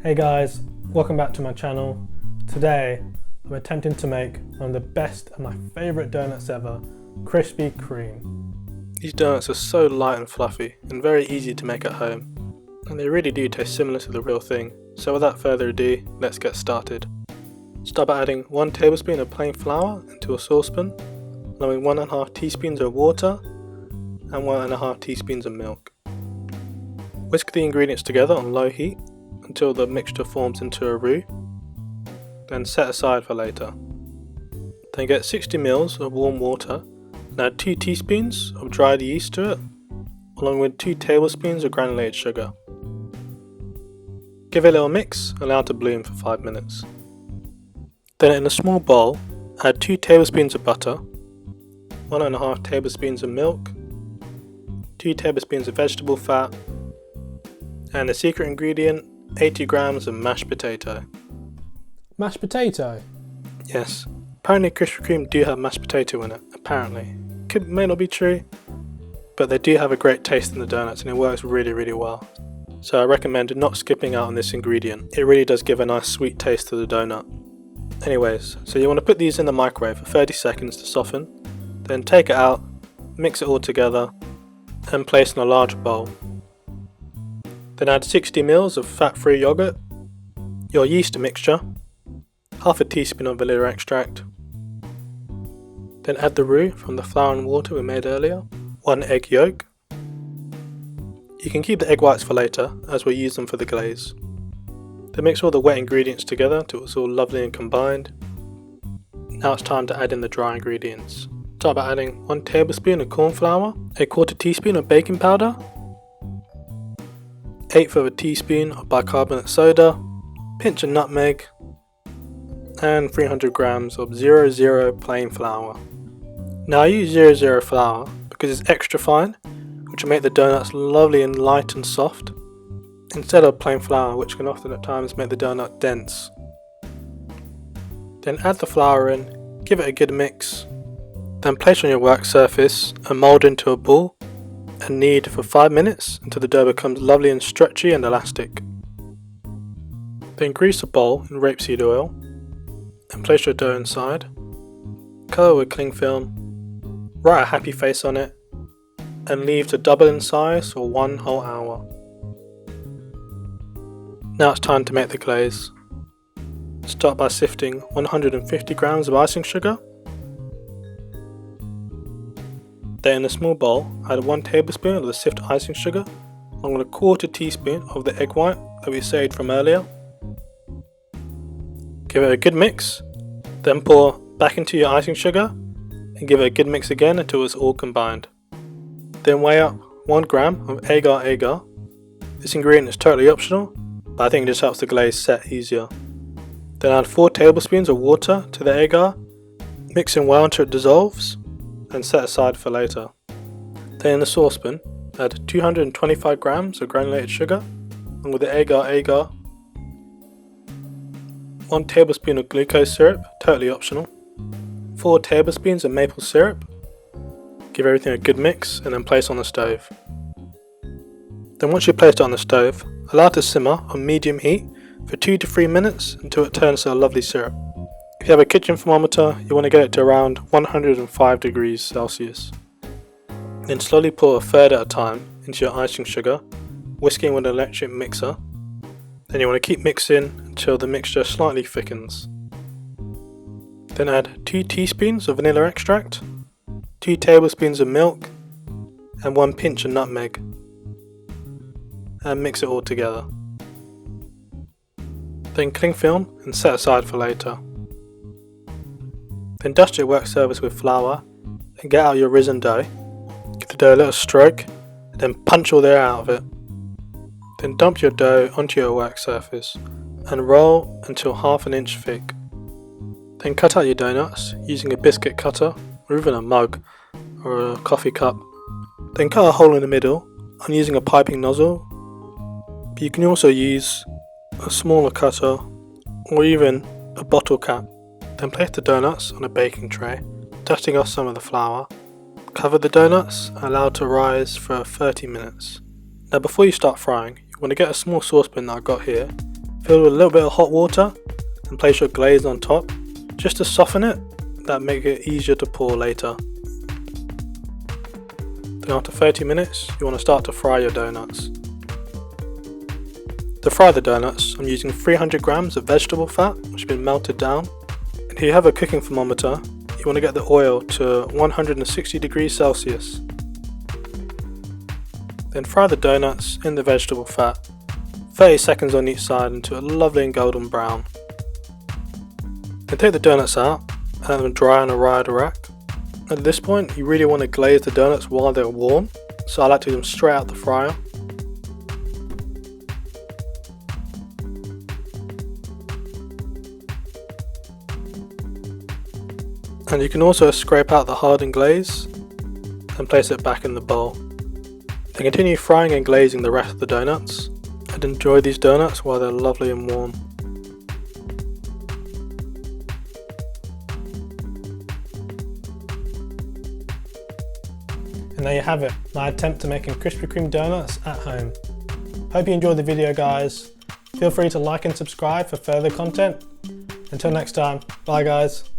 Hey guys, welcome back to my channel. Today I'm attempting to make one of the best and my favourite donuts ever, Krispy Kreme. These donuts are so light and fluffy and very easy to make at home, and they really do taste similar to the real thing. So without further ado, let's get started. Start by adding 1 tablespoon of plain flour into a saucepan, along with 1.5 teaspoons of water and 1.5 teaspoons of milk. Whisk the ingredients together on low heat until the mixture forms into a roux, then set aside for later. Then get 60 ml of warm water and add 2 teaspoons of dried yeast to it, along with 2 tablespoons of granulated sugar. Give it a little mix and allow it to bloom for 5 minutes. Then in a small bowl, add 2 tablespoons of butter, 1.5 tablespoons of milk, 2 tablespoons of vegetable fat, and the secret ingredient, 80 grams of mashed potato. Mashed potato? Yes. Apparently Krispy Kreme do have mashed potato in it, apparently. May not be true, but they do have a great taste in the donuts and it works really well. So I recommend not skipping out on this ingredient. It really does give a nice sweet taste to the donut. Anyways, so you want to put these in the microwave for 30 seconds to soften, then take it out, mix it all together, and place in a large bowl. Then add 60 ml of fat-free yogurt, your yeast mixture, half a teaspoon of vanilla extract. Then add the roux from the flour and water we made earlier, 1 egg yolk. You can keep the egg whites for later, as we'll use them for the glaze. Then mix all the wet ingredients together until it's all lovely and combined. Now it's time to add in the dry ingredients. Start by adding 1 tablespoon of corn flour, a 1/4 teaspoon of baking powder, 1/8 of a teaspoon of bicarbonate soda, pinch of nutmeg, and 300 grams of 00 plain flour. Now I use 00 flour because it's extra fine, which will make the donuts lovely and light and soft, instead of plain flour, which can often at times make the donut dense. Then add the flour in, give it a good mix, then place on your work surface and mould into a ball and knead for 5 minutes until the dough becomes lovely and stretchy and elastic. Then grease a bowl in rapeseed oil and place your dough inside, cover with cling film, write a happy face on it, and leave to double in size for 1 whole hour. Now it's time to make the glaze. Start by sifting 150 grams of icing sugar. Then in a small bowl, add 1 tablespoon of the sifted icing sugar, along with a 1/4 teaspoon of the egg white that we saved from earlier. Give it a good mix, then pour back into your icing sugar and give it a good mix again until it's all combined. Then weigh up 1 gram of Agar Agar. This ingredient is totally optional, but I think it just helps the glaze set easier. Then add 4 tablespoons of water to the agar, mixing well until it dissolves, and set aside for later. Then in a saucepan, add 225 grams of granulated sugar, along with the Agar Agar, 1 tablespoon of glucose syrup, totally optional, 4 tablespoons of maple syrup. Give everything a good mix and then place on the stove. Then once you've placed it on the stove, allow it to simmer on medium heat for 2 to 3 minutes until it turns to a lovely syrup. If you have a kitchen thermometer, you want to get it to around 105 degrees Celsius. Then slowly pour a third at a time into your icing sugar, whisking with an electric mixer. Then you want to keep mixing until the mixture slightly thickens. Then add 2 teaspoons of vanilla extract, 2 tablespoons of milk, and 1 pinch of nutmeg, and mix it all together. Then cling film and set aside for later. Then dust your work surface with flour and get out your risen dough. Give the dough a little stroke and then punch all the air out of it. Then dump your dough onto your work surface and roll until 1/2 inch thick. Then cut out your donuts using a biscuit cutter or even a mug or a coffee cup. Then cut a hole in the middle. I'm using a piping nozzle, but you can also use a smaller cutter or even a bottle cap. Then place the donuts on a baking tray, dusting off some of the flour. Cover the donuts and allow it to rise for 30 minutes. Now before you start frying, you want to get a small saucepan that I've got here Fill with a little bit of hot water and place your glaze on top just to soften it, that make it easier to pour later. Then after 30 minutes you want to start to fry your donuts. To fry the donuts I'm using 300 grams of vegetable fat which has been melted down. And if you have a cooking thermometer, you want to get the oil to 160 degrees Celsius. Then fry the donuts in the vegetable fat, 30 seconds on each side until a lovely and golden brown. Then take the donuts out and let them dry on a ride rack. At this point you really want to glaze the donuts while they're warm, so I like to do them straight out the fryer. And you can also scrape out the hardened glaze and place it back in the bowl. Then continue frying and glazing the rest of the donuts and enjoy these donuts while they're lovely and warm. And there you have it, my attempt to making Krispy Kreme donuts at home. Hope you enjoyed the video guys. Feel free to like and subscribe for further content. Until next time, bye guys.